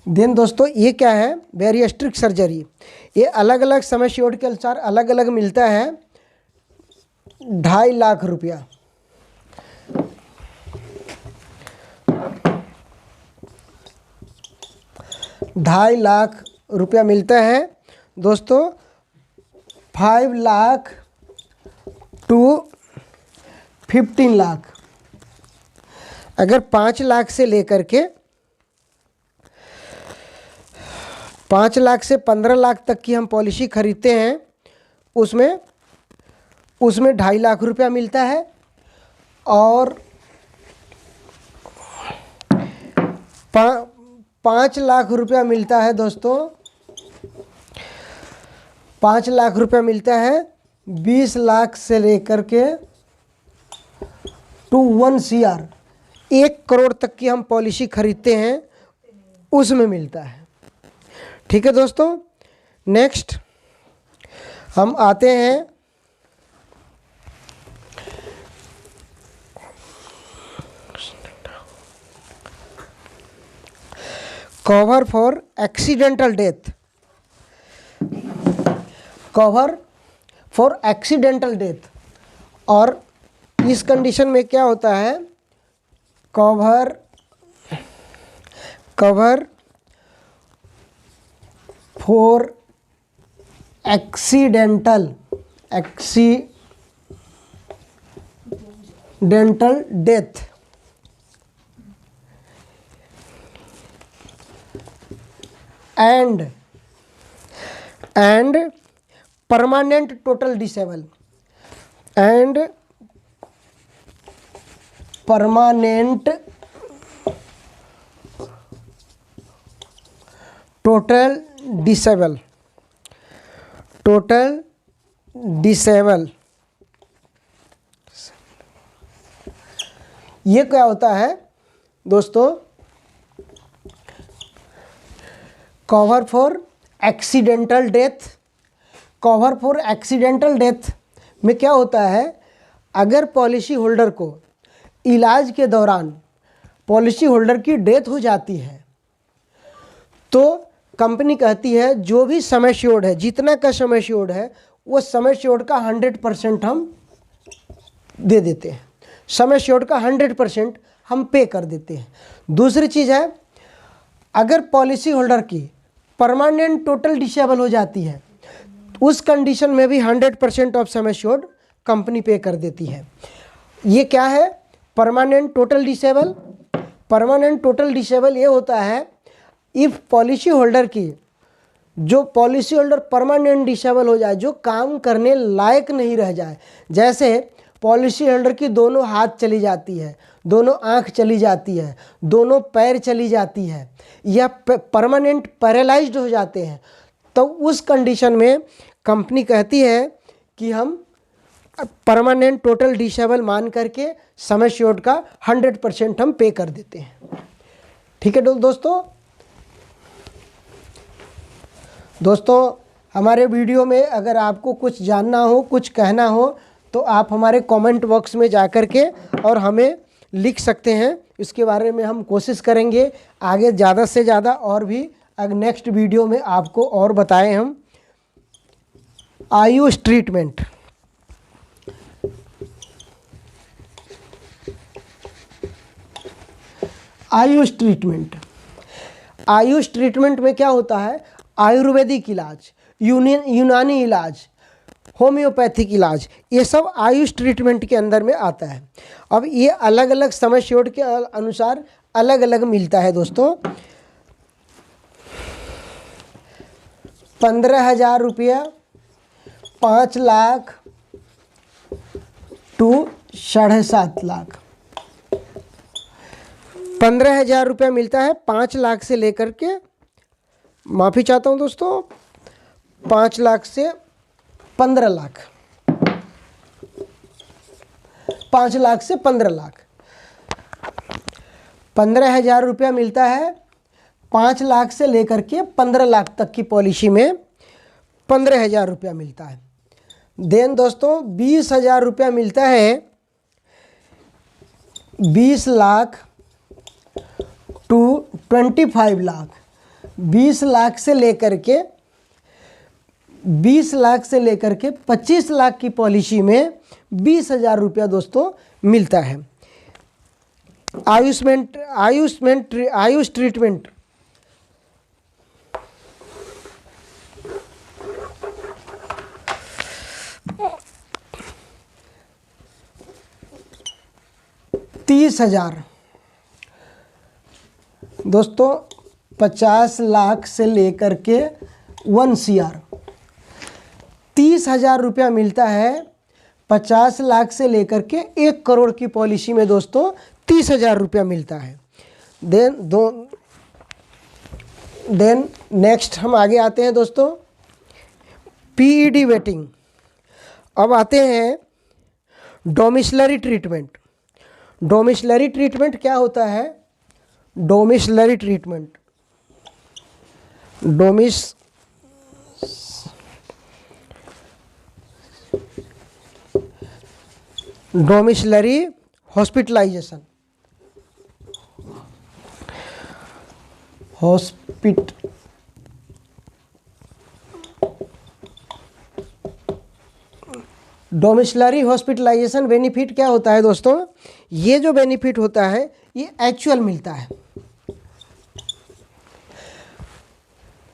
Speaker 1: देन दोस्तों ये क्या है बैरिएस्ट्रिक सर्जरी। ये अलग अलग समय श्योर्ड के अनुसार अलग अलग मिलता है। 2.5 लाख रुपया, 2.5 लाख रुपया मिलता है दोस्तों। 5 लाख टू 15 लाख। अगर 5 लाख से लेकर के 5 लाख से 15 लाख तक की हम पॉलिसी खरीदते हैं उसमें 2.5 लाख रुपया मिलता है। और 5 लाख रुपया मिलता है दोस्तों, 5 लाख रुपया मिलता है 20 लाख से लेकर के टू 1 CR, 1 करोड़ तक की हम पॉलिसी खरीदते हैं उसमें मिलता है। ठीक है दोस्तों। नेक्स्ट हम आते हैं cover for accidental death. Cover for accidental death, और इस कंडीशन में क्या होता है, cover for accidental death. And permanent total disable and permanent total disable ये क्या होता है दोस्तों? Cover for accidental death. Cover for accidental death में क्या होता है, अगर पॉलिसी होल्डर को इलाज के दौरान पॉलिसी होल्डर की डेथ हो जाती है तो कंपनी कहती है जो भी सम एश्योर्ड है, जितना का सम एश्योर्ड है वो सम एश्योर्ड का 100% हम दे देते हैं, सम एश्योर्ड का 100% हम पे कर देते हैं। दूसरी चीज़ है, अगर पॉलिसी होल्डर की परमानेंट टोटल डिसेबल हो जाती है उस कंडीशन में भी 100% ऑफ सम एश्योर्ड कंपनी पे कर देती है। ये क्या है permanent total disable? Permanent total disable ये होता है इफ़ पॉलिसी होल्डर की, जो पॉलिसी होल्डर परमानेंट डिसेबल हो जाए, जो काम करने लायक नहीं रह जाए, जैसे पॉलिसी होल्डर की दोनों हाथ चली जाती है, दोनों आँख चली जाती है, दोनों पैर चली जाती है, या परमानेंट पैरालाइज्ड हो जाते हैं, तो उस कंडीशन में कंपनी कहती है कि हम परमानेंट टोटल डिसेबल मान करके सम एश्योर्ड का 100% हम पे कर देते हैं। ठीक है दोस्तों हमारे वीडियो में अगर आपको कुछ जानना हो, कुछ कहना हो तो आप हमारे कमेंट बॉक्स में जा कर के और हमें लिख सकते हैं। इसके बारे में हम कोशिश करेंगे आगे ज़्यादा से ज़्यादा और भी अगर नेक्स्ट वीडियो में आपको और बताएं हम। आयुष ट्रीटमेंट, आयुष ट्रीटमेंट में क्या होता है, आयुर्वेदिक इलाज, यूनानी इलाज, होम्योपैथिक इलाज, ये सब आयुष ट्रीटमेंट के अंदर में आता है। अब ये अलग अलग सम एश्योर्ड के अनुसार अलग अलग मिलता है दोस्तों। 15,000 रुपया, 5 लाख टू 7.5 लाख। 15,000 रुपया मिलता है 5 लाख से लेकर के, माफ़ी चाहता हूँ दोस्तों, 5 लाख से 15 लाख, 5 लाख से 15 लाख। 15,000 रुपया मिलता है 5 लाख से लेकर के 15 लाख तक की पॉलिसी में 15,000 रुपया मिलता है। देन दोस्तों 20,000 रुपया मिलता है 20 लाख टू 25 लाख। 20 लाख से लेकर के 25 लाख की पॉलिसी में 20,000 रुपया दोस्तों मिलता है। आयुष ट्रीटमेंट $30,000 दोस्तों, 50 लाख से लेकर के 1 CR। 30,000 रुपया मिलता है 50 लाख से लेकर के 1 करोड़ की पॉलिसी में दोस्तों 30,000 रुपया मिलता है। देन नेक्स्ट हम आगे आते हैं दोस्तों, PED वेटिंग। अब आते हैं डोमिसलरी ट्रीटमेंट। डोमिसलरी ट्रीटमेंट क्या होता है? Domiciliary treatment, domiciliary hospitalization, domiciliary hospitalization benefit क्या होता है दोस्तों? ये जो बेनिफिट होता है ये एक्चुअल मिलता है।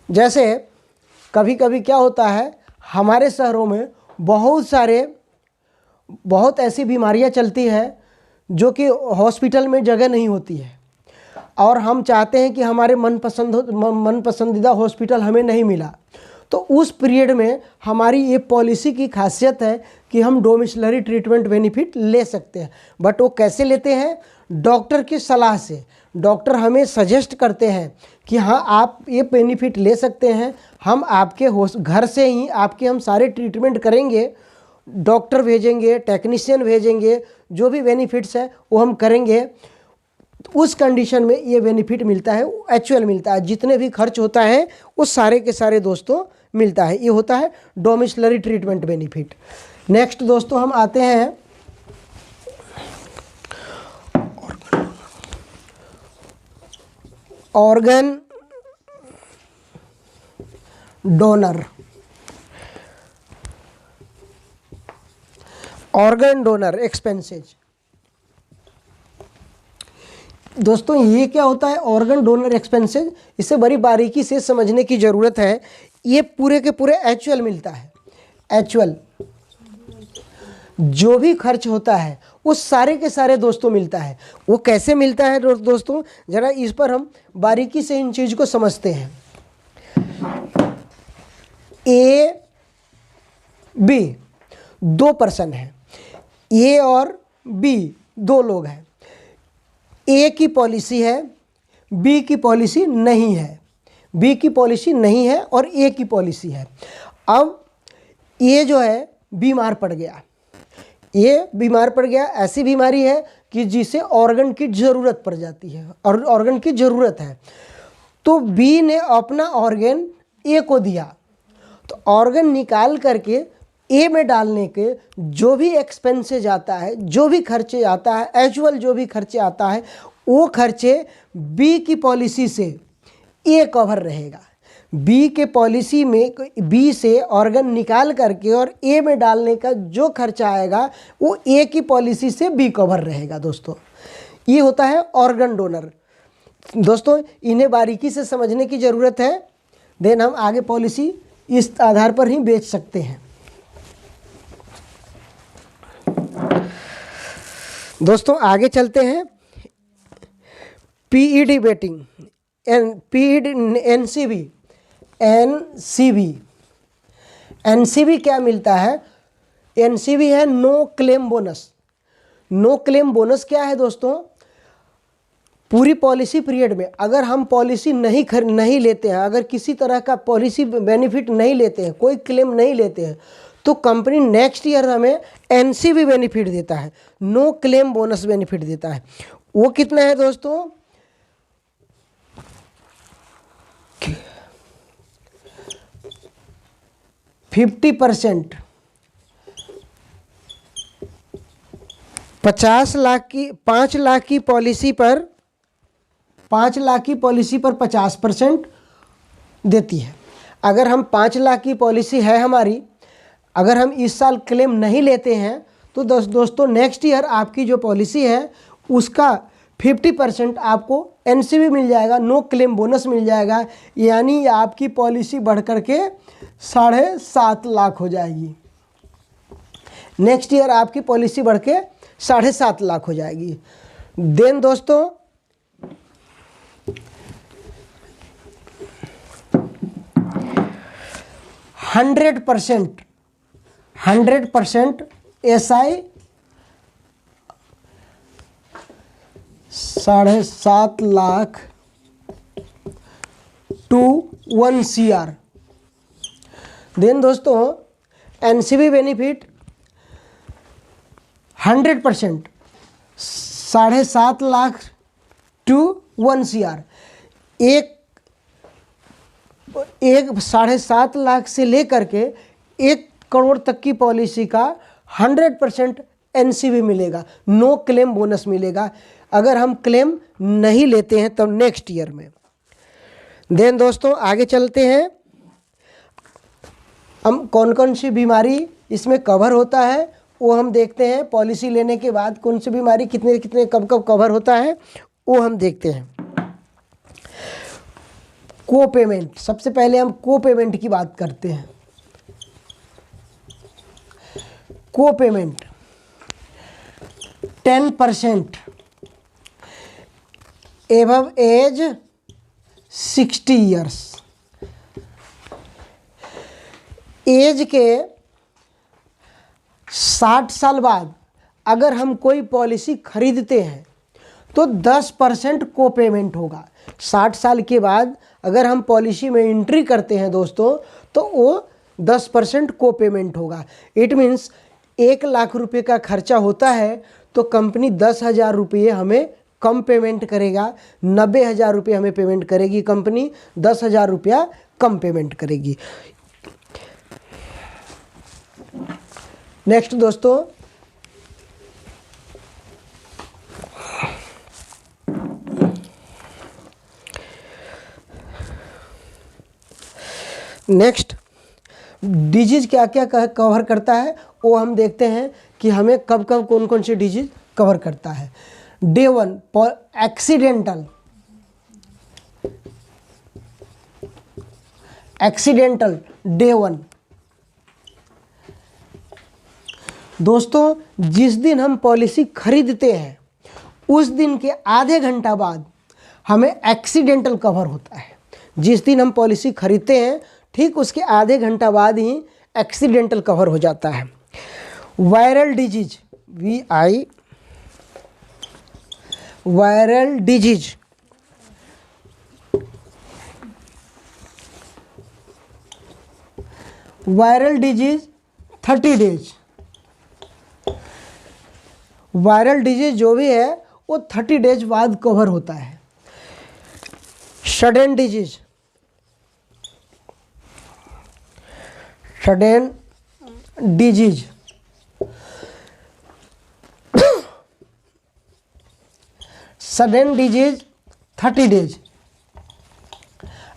Speaker 1: जैसे कभी कभी क्या होता है, हमारे शहरों में बहुत ऐसी बीमारियां चलती हैं जो कि हॉस्पिटल में जगह नहीं होती है। और हम चाहते हैं कि हमारे मन पसंदीदा हॉस्पिटल हमें नहीं मिला, तो उस पीरियड में हमारी ये पॉलिसी की खासियत है कि हम डोमिसलरी ट्रीटमेंट बेनिफिट ले सकते हैं। बट वो कैसे लेते हैं? डॉक्टर की सलाह से। डॉक्टर हमें सजेस्ट करते हैं कि हाँ आप ये बेनिफिट ले सकते हैं, हम आपके घर से ही आपके हम सारे ट्रीटमेंट करेंगे, डॉक्टर भेजेंगे, टेक्नीशियन भेजेंगे, जो भी बेनिफिट्स है वो हम करेंगे। उस कंडीशन में ये बेनिफिट मिलता है, एक्चुअल मिलता है, जितने भी खर्च होता है वो सारे के सारे दोस्तों मिलता है। ये होता है डोमिसलरी ट्रीटमेंट बेनिफिट। नेक्स्ट दोस्तों हम आते हैं organ donor. Organ donor expenses. दोस्तों ये क्या होता है ऑर्गन डोनर एक्सपेंसेज? इसे बड़ी बारीकी से समझने की ज़रूरत है। ये पूरे के पूरे एक्चुअल मिलता है। एक्चुअल जो भी खर्च होता है वो सारे के सारे दोस्तों मिलता है। वो कैसे मिलता है दोस्तों, ज़रा इस पर हम बारीकी से इन चीज़ को समझते हैं। ए बी दो पर्सन है, ए और बी दो लोग हैं। ए की पॉलिसी है, बी की पॉलिसी नहीं है। बी की पॉलिसी नहीं है और ए की पॉलिसी है। अब ए जो है बीमार पड़ गया, ये बीमार पड़ गया, ऐसी बीमारी है कि जिसे ऑर्गन की ज़रूरत पड़ जाती है और ऑर्गन की ज़रूरत है। तो बी ने अपना ऑर्गन ए को दिया, तो ऑर्गन निकाल करके ए में डालने के जो भी एक्सपेंसेज आता है, जो भी खर्चे आता है, एक्चुअल जो भी खर्चे आता है, वो खर्चे बी की पॉलिसी से ए कवर रहेगा। बी के पॉलिसी में बी से ऑर्गन निकाल करके और ए में डालने का जो खर्चा आएगा वो ए की पॉलिसी से बी कवर रहेगा। दोस्तों ये होता है ऑर्गन डोनर। दोस्तों इन्हें बारीकी से समझने की ज़रूरत है, देन हम आगे पॉलिसी इस आधार पर ही बेच सकते हैं। दोस्तों आगे चलते हैं। PED betting, NCB. एनसीबी क्या मिलता है? एनसीबी है no claim bonus. No claim bonus क्या है दोस्तों? पूरी पॉलिसी पीरियड में अगर हम पॉलिसी नहीं लेते हैं, अगर किसी तरह का पॉलिसी बेनिफिट नहीं लेते हैं, कोई क्लेम नहीं लेते हैं, तो कंपनी नेक्स्ट ईयर हमें एनसीबी बेनिफिट देता है, नो क्लेम बोनस बेनिफिट देता है। वो कितना है दोस्तों? 50%। 5 लाख की पॉलिसी पर 50% देती है। अगर हम 5 लाख की पॉलिसी है हमारी, अगर हम इस साल क्लेम नहीं लेते हैं तो दोस्तों नेक्स्ट ईयर आपकी जो पॉलिसी है उसका 50% आपको एनसीबी मिल जाएगा, नो क्लेम बोनस मिल जाएगा। यानी आपकी पॉलिसी बढ़ करके 7.5 लाख हो जाएगी। नेक्स्ट ईयर आपकी पॉलिसी बढ़ के 7.5 लाख हो जाएगी। देन दोस्तों hundred percent SI 7.5 lakh to 1 CR। Then दोस्तों NCB benefit 100% 7.5 lakh to 1 CR। एक 7.5 लाख से लेकर के 1 करोड़ तक की पॉलिसी का 100% एनसीबी मिलेगा, नो क्लेम बोनस मिलेगा अगर हम क्लेम नहीं लेते हैं तब नेक्स्ट ईयर में। देन दोस्तों आगे चलते हैं, हम कौन कौन सी बीमारी इसमें कवर होता है वो हम देखते हैं। पॉलिसी लेने के बाद कौन सी बीमारी कितने कितने कब कब कवर होता है वो हम देखते हैं। को पेमेंट, सबसे पहले हम को पेमेंट की बात करते हैं। Copayment 10% above age 60 years, age के 60 साल बाद अगर हम कोई पॉलिसी खरीदते हैं तो 10% को पेमेंट होगा। 60 साल के बाद अगर हम पॉलिसी में एंट्री करते हैं दोस्तों तो वो 10% को पेमेंट होगा। इट मीन्स 1 लाख रुपए का खर्चा होता है तो कंपनी 10,000 रुपये हमें कम पेमेंट करेगा, 90,000 रुपये हमें पेमेंट करेगी कंपनी, 10,000 रुपया कम पेमेंट करेगी। नेक्स्ट दोस्तों, नेक्स्ट डिजीज क्या क्या कवर करता है वो हम देखते हैं कि हमें कब कब कौन कौन सी डिजीज कवर करता है। Day 1 accidental day 1। दोस्तों जिस दिन हम पॉलिसी खरीदते हैं उस दिन के आधे घंटा बाद हमें एक्सीडेंटल कवर होता है। जिस दिन हम पॉलिसी खरीदते हैं ठीक उसके आधे घंटा बाद ही एक्सीडेंटल कवर हो जाता है। Viral disease viral disease viral disease 30 days. Viral disease जो भी है वो 30 डेज बाद कवर होता है। Sudden disease sudden disease 30 days.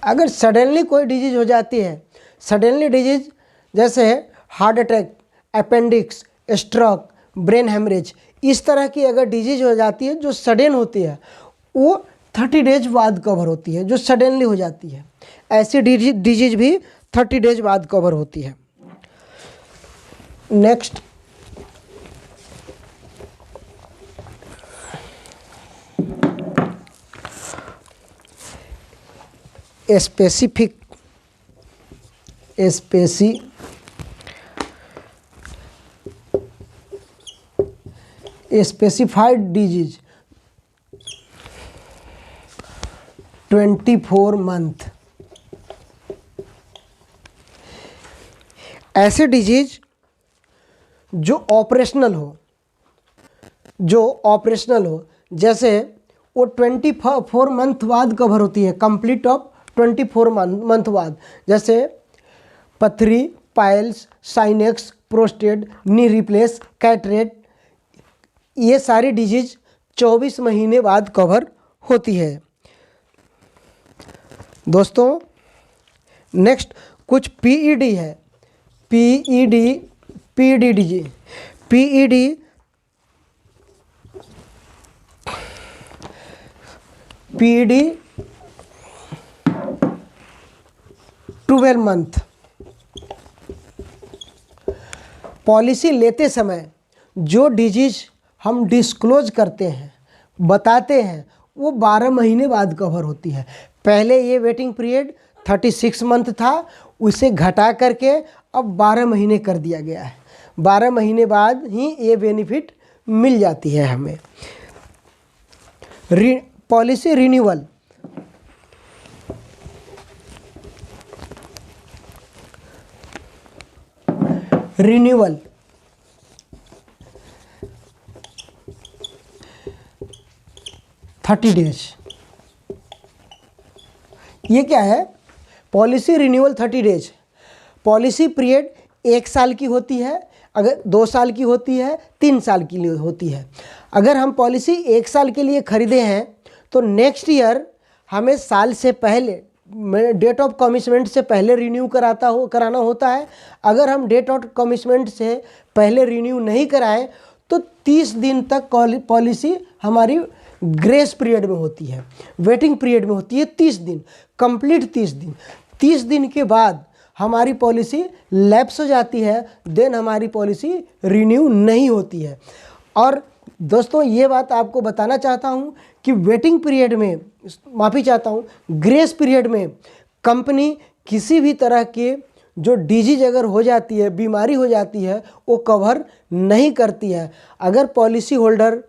Speaker 1: अगर सडनली कोई डिजीज हो जाती है, सडनली डिजीज जैसे heart attack, appendix, stroke, brain haemorrhage, इस तरह की अगर डिजीज हो जाती है जो सडन होती है वो 30 डेज बाद कवर होती है, जो सडनली हो जाती है। ऐसी डिजीज भी 30 डेज बाद कवर होती है। Next specified disease 24 month. ऐसे डिजीज जो ऑपरेशनल हो, जैसे वो 24 मंथ बाद कवर होती है, कंप्लीट ऑफ 24 मंथ बाद, जैसे पथरी, पाइल्स, साइनेक्स, प्रोस्टेट, नी रिप्लेस, कैटरेट, ये सारी डिजीज 24 महीने बाद कवर होती है। दोस्तों नेक्स्ट कुछ पीईडी है, PED disease, PED 12 month. Policy लेते समय जो डिजीज हम डिस्क्लोज करते हैं, बताते हैं, वो 12 महीने बाद कवर होती है। पहले ये वेटिंग पीरियड 36 मंथ था, उसे घटा करके अब 12 महीने कर दिया गया है। 12 महीने बाद ही ये बेनिफिट मिल जाती है हमें। Policy renewal, renewal 30 days. ये क्या है? Policy renewal 30 days. Policy period 1 साल की होती है, अगर 2 साल की होती है, 3 साल की लिए होती है। अगर हम पॉलिसी 1 साल के लिए खरीदे हैं तो नेक्स्ट ईयर हमें साल से पहले, डेट ऑफ कमिटमेंट से पहले रिन्यू कराना होता है। अगर हम डेट ऑफ कमिटमेंट से पहले रिन्यू नहीं कराएं तो 30 दिन तक पॉलिसी हमारी ग्रेस पीरियड में होती है, वेटिंग पीरियड में होती है 30 दिन, कंप्लीट 30 दिन। 30 दिन के बाद हमारी पॉलिसी लैप्स हो जाती है, देन हमारी पॉलिसी रिन्यू नहीं होती है। और दोस्तों ये बात आपको बताना चाहता हूँ कि वेटिंग पीरियड में, माफ़ी चाहता हूँ, ग्रेस पीरियड में कंपनी किसी भी तरह के जो डिजीज अगर हो जाती है, बीमारी हो जाती है, वो कवर नहीं करती है। अगर policy holder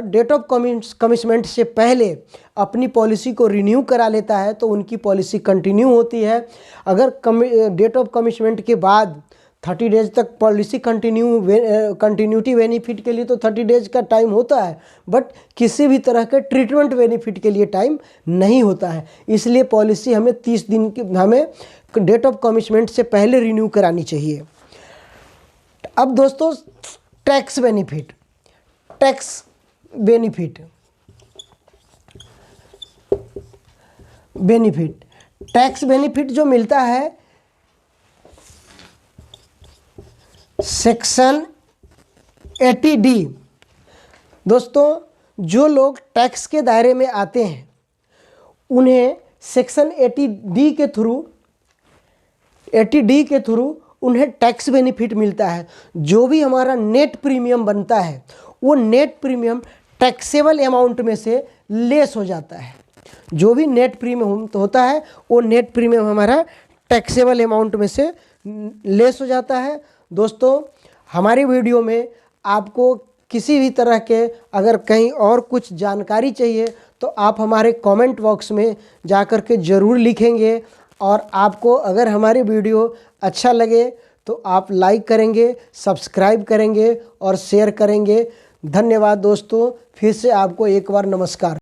Speaker 1: date of commitment से पहले अपनी पॉलिसी को रिन्यू करा लेता है तो उनकी पॉलिसी कंटिन्यू होती है। अगर डेट ऑफ कमिटमेंट के बाद 30 डेज तक पॉलिसी कंटिन्यूटी बेनिफिट के लिए तो 30 डेज का टाइम होता है, बट किसी भी तरह के ट्रीटमेंट बेनिफिट के लिए टाइम नहीं होता है। इसलिए पॉलिसी हमें 30 दिन की, हमें डेट ऑफ कमिटमेंट से पहले रिन्यू करानी चाहिए। अब दोस्तों टैक्स बेनिफिट, टैक्स बेनिफिट जो मिलता है सेक्शन 80D। दोस्तों जो लोग टैक्स के दायरे में आते हैं उन्हें सेक्शन 80D के थ्रू उन्हें टैक्स बेनिफिट मिलता है। जो भी हमारा नेट प्रीमियम बनता है वो नेट प्रीमियम टैक्सेबल अमाउंट में से लेस हो जाता है। जो भी नेट प्रीमियम होता है वो नेट प्रीमियम हमारा टैक्सेबल अमाउंट में से लेस हो जाता है। दोस्तों हमारी वीडियो में आपको किसी भी तरह के अगर कहीं और कुछ जानकारी चाहिए तो आप हमारे कमेंट बॉक्स में जाकर के ज़रूर लिखेंगे, और आपको अगर हमारी वीडियो अच्छा लगे तो आप लाइक करेंगे, सब्सक्राइब करेंगे और शेयर करेंगे। धन्यवाद दोस्तों, फिर से आपको एक बार नमस्कार।